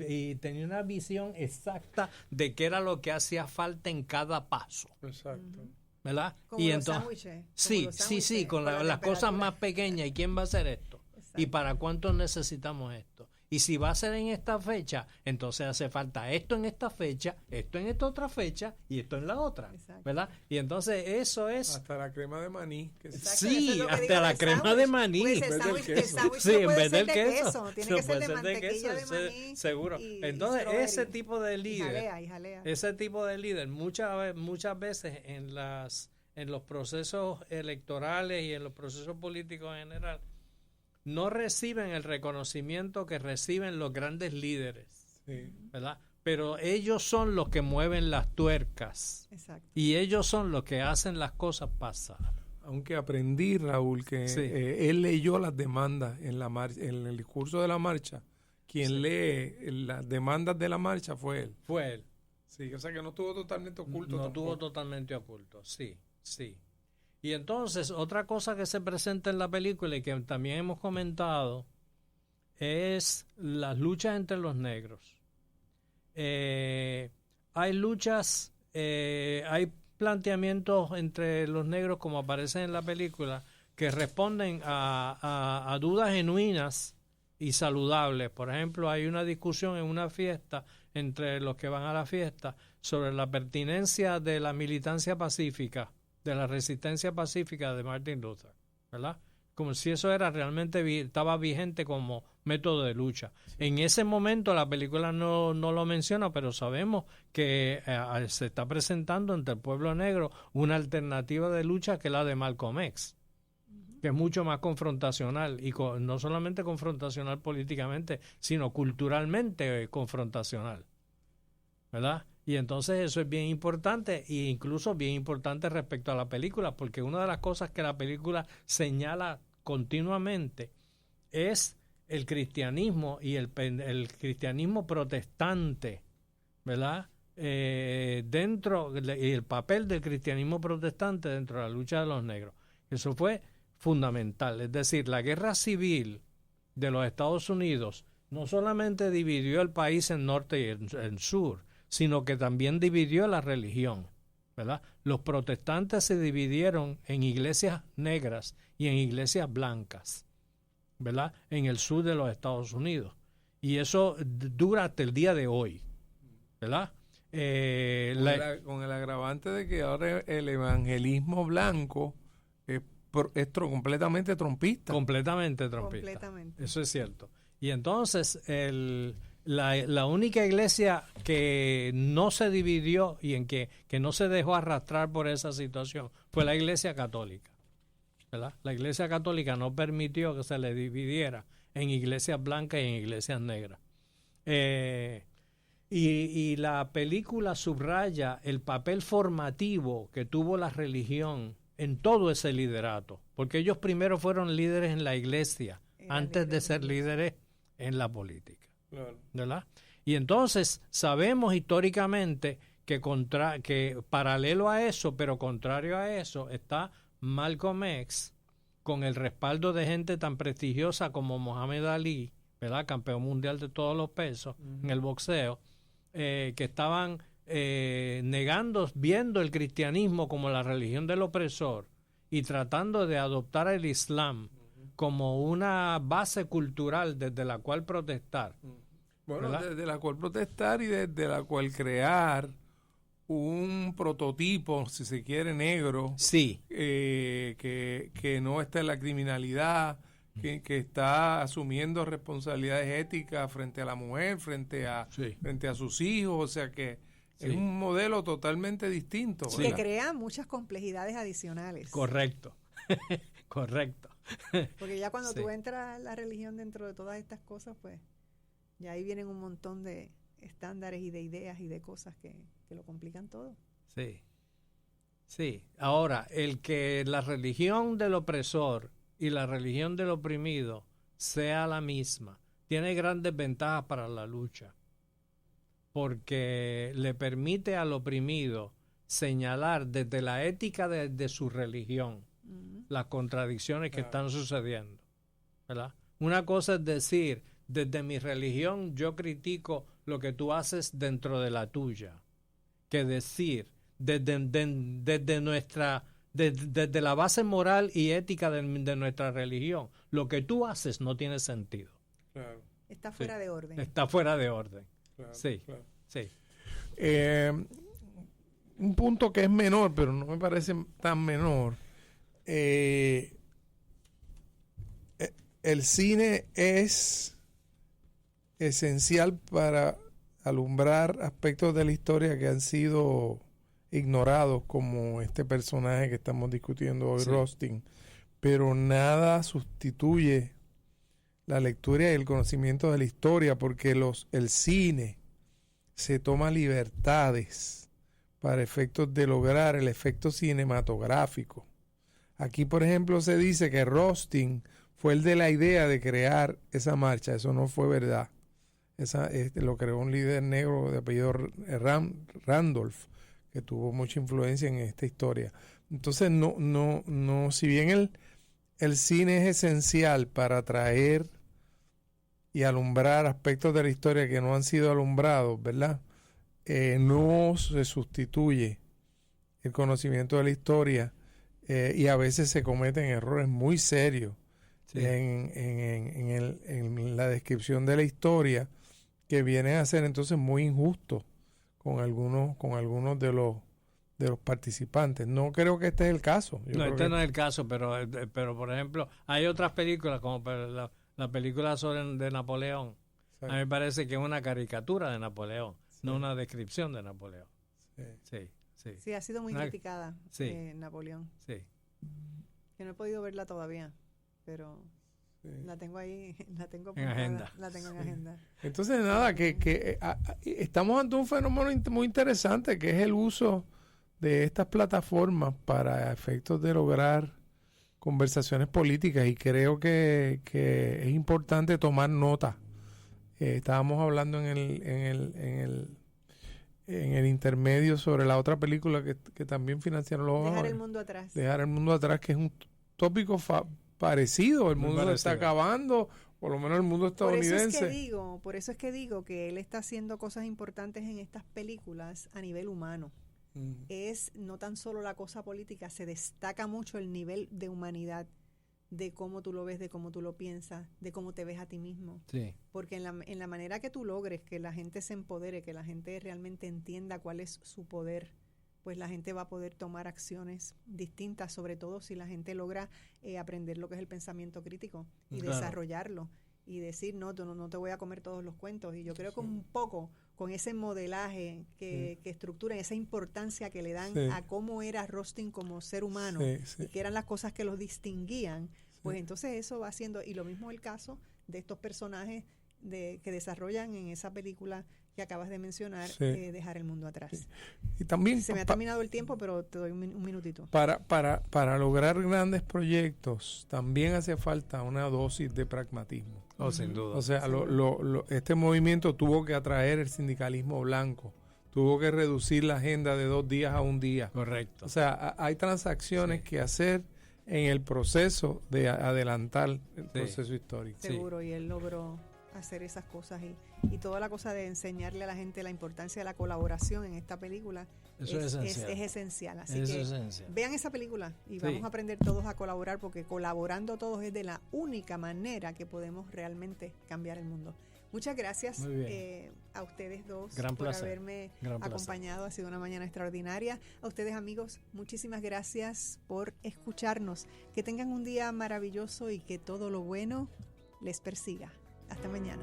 Speaker 3: y tenía una visión exacta de qué era lo que hacía falta en cada paso.
Speaker 2: Exacto.
Speaker 3: ¿Verdad?
Speaker 1: Como
Speaker 3: y
Speaker 1: los
Speaker 3: entonces sí, con las cosas más pequeñas. ¿Y quién va a hacer esto? Exacto. ¿Y para cuánto necesitamos esto? Y si va a ser en esta fecha, entonces hace falta esto en esta fecha, esto en esta otra fecha y esto en la otra. Exacto. ¿Verdad? Y entonces eso es...
Speaker 2: Hasta la crema de maní.
Speaker 3: Sí, hasta la crema de maní.
Speaker 1: Pues
Speaker 3: en
Speaker 1: vez del queso. Tiene que ser de mantequilla de maní.
Speaker 3: Seguro. Entonces ese tipo de líder, ese tipo de líder muchas veces en los procesos electorales y en los procesos políticos en general, no reciben el reconocimiento que reciben los grandes líderes, ¿verdad? Pero ellos son los que mueven las tuercas. Exacto. Y ellos son los que hacen las cosas pasar.
Speaker 2: Aunque aprendí, Raúl, que él leyó las demandas en el discurso de la marcha. Quien lee las demandas de la marcha fue él.
Speaker 3: Fue él.
Speaker 2: Sí, o sea que no estuvo totalmente oculto.
Speaker 3: No estuvo totalmente oculto, sí. Y entonces, otra cosa que se presenta en la película y que también hemos comentado es las luchas entre los negros. Hay luchas, hay planteamientos entre los negros, como aparecen en la película, que responden a dudas genuinas y saludables. Por ejemplo, hay una discusión en una fiesta entre los que van a la fiesta sobre la pertinencia de la militancia pacífica, de la resistencia pacífica de Martin Luther, ¿verdad? Como si eso era realmente estaba vigente como método de lucha. En ese momento la película no lo menciona, pero sabemos que se está presentando entre el pueblo negro una alternativa de lucha que es la de Malcolm X, que es mucho más confrontacional, y no solamente confrontacional políticamente, sino culturalmente confrontacional, ¿verdad? Y entonces eso es bien importante, e incluso bien importante respecto a la película, porque una de las cosas que la película señala continuamente es el cristianismo y el cristianismo protestante, ¿verdad? Y el papel del cristianismo protestante dentro de la lucha de los negros. Eso fue fundamental. Es decir, la guerra civil de los Estados Unidos no solamente dividió el país en norte y en sur, sino que también dividió la religión, ¿verdad? Los protestantes se dividieron en iglesias negras y en iglesias blancas, ¿verdad? En el sur de los Estados Unidos. Y eso dura hasta el día de hoy, ¿verdad?
Speaker 2: Con el agravante de que ahora el evangelismo blanco es completamente trompista.
Speaker 3: Completamente trompista. Eso es cierto. Y entonces la única iglesia que no se dividió y en que no se dejó arrastrar por esa situación fue la iglesia católica, ¿verdad? La iglesia católica no permitió que se le dividiera en iglesias blancas y en iglesias negras. Y la película subraya el papel formativo que tuvo la religión en todo ese liderato, porque ellos primero fueron líderes en la iglesia antes de ser líderes en la política, claro, ¿verdad? Y entonces sabemos históricamente que paralelo a eso, pero contrario a eso, está Malcolm X, con el respaldo de gente tan prestigiosa como Muhammad Ali, ¿verdad? Campeón mundial de todos los pesos en el boxeo, que estaban viendo el cristianismo como la religión del opresor y tratando de adoptar el Islam como una base cultural desde la cual protestar.
Speaker 2: Bueno,
Speaker 3: ¿verdad?
Speaker 2: Desde la cual protestar y desde la cual crear un prototipo, si se quiere, negro,
Speaker 3: sí,
Speaker 2: que no está en la criminalidad, que está asumiendo responsabilidades éticas frente a la mujer, frente a sus hijos, o sea que es un modelo totalmente distinto.
Speaker 1: Sí. Que crea muchas complejidades adicionales.
Speaker 3: Correcto, correcto.
Speaker 1: Porque ya cuando tú entras a la religión dentro de todas estas cosas, pues ya ahí vienen un montón de estándares y de ideas y de cosas que lo complican todo.
Speaker 3: Sí, sí. Ahora, el que la religión del opresor y la religión del oprimido sea la misma tiene grandes ventajas para la lucha, porque le permite al oprimido señalar desde la ética de su religión las contradicciones que están sucediendo, ¿verdad? Una cosa es decir, desde mi religión yo critico lo que tú haces dentro de la tuya, que decir desde la base moral y ética de nuestra religión, lo que tú haces no tiene sentido.
Speaker 2: Claro.
Speaker 1: Está fuera de orden.
Speaker 3: Está fuera de orden.
Speaker 2: Claro,
Speaker 3: sí,
Speaker 2: claro.
Speaker 3: Sí.
Speaker 2: Un punto que es menor, pero no me parece tan menor. El cine es esencial para alumbrar aspectos de la historia que han sido ignorados, como este personaje que estamos discutiendo hoy, Rustin, pero nada sustituye la lectura y el conocimiento de la historia, porque el cine se toma libertades para efectos de lograr el efecto cinematográfico. Aquí, por ejemplo, se dice que Rustin fue el de la idea de crear esa marcha. Eso no fue verdad. Lo creó un líder negro de apellido Randolph, que tuvo mucha influencia en esta historia. Entonces, no, si bien el cine es esencial para atraer y alumbrar aspectos de la historia que no han sido alumbrados, ¿verdad? No se sustituye el conocimiento de la historia, y a veces se cometen errores muy serios en la descripción de la historia, que vienen a ser entonces muy injustos con algunos de los participantes. No creo que este es el caso.
Speaker 3: No es el caso, pero por ejemplo, hay otras películas, como la película de Napoleón. A mí me parece que es una caricatura de Napoleón, no una descripción de Napoleón.
Speaker 1: Sí, ha sido muy criticada Napoleón.
Speaker 3: Sí.
Speaker 1: Que no he podido verla todavía, pero la tengo ahí, la tengo
Speaker 3: en agenda.
Speaker 1: La tengo en agenda.
Speaker 2: Entonces, nada, que estamos ante un fenómeno muy interesante, que es el uso de estas plataformas para efectos de lograr conversaciones políticas, y creo que es importante tomar nota. Estábamos hablando en el intermedio sobre la otra película que también financiaron los
Speaker 1: Dejar el mundo atrás.
Speaker 2: Dejar el mundo atrás, que es un tópico parecido. El mundo se está acabando, por lo menos el mundo estadounidense.
Speaker 1: Por eso es que digo que él está haciendo cosas importantes en estas películas a nivel humano. Es no tan solo la cosa política, se destaca mucho el nivel de humanidad, de cómo tú lo ves, de cómo tú lo piensas, de cómo te ves a ti mismo.
Speaker 3: Sí.
Speaker 1: Porque en la manera que tú logres que la gente se empodere, que la gente realmente entienda cuál es su poder, pues la gente va a poder tomar acciones distintas, sobre todo si la gente logra aprender lo que es el pensamiento crítico y desarrollarlo y decir, no te voy a comer todos los cuentos. Y yo creo que un poco con ese modelaje que estructuran, esa importancia que le dan a cómo era Rothstein como ser humano y que eran las cosas que los distinguían, pues entonces eso va haciendo, y lo mismo el caso de estos personajes que desarrollan en esa película que acabas de mencionar, Dejar el mundo atrás.
Speaker 2: Y también
Speaker 1: se me ha terminado el tiempo, pero te doy un minutito.
Speaker 2: Para lograr grandes proyectos también hace falta una dosis de pragmatismo.
Speaker 3: Sin duda.
Speaker 2: O sea, este movimiento tuvo que atraer el sindicalismo blanco, tuvo que reducir la agenda de 2 días a 1 día.
Speaker 3: Correcto.
Speaker 2: O sea, hay transacciones que hacer en el proceso de adelantar el proceso histórico.
Speaker 1: Seguro, y él logró hacer esas cosas y toda la cosa de enseñarle a la gente la importancia de la colaboración en esta película es esencial. Así que vean esa película y vamos a aprender todos a colaborar, porque colaborando todos es de la única manera que podemos realmente cambiar el mundo. Muchas gracias a ustedes dos por haberme acompañado. Ha sido una mañana extraordinaria. A ustedes, amigos, muchísimas gracias por escucharnos. Que tengan un día maravilloso y que todo lo bueno les persiga. Hasta mañana.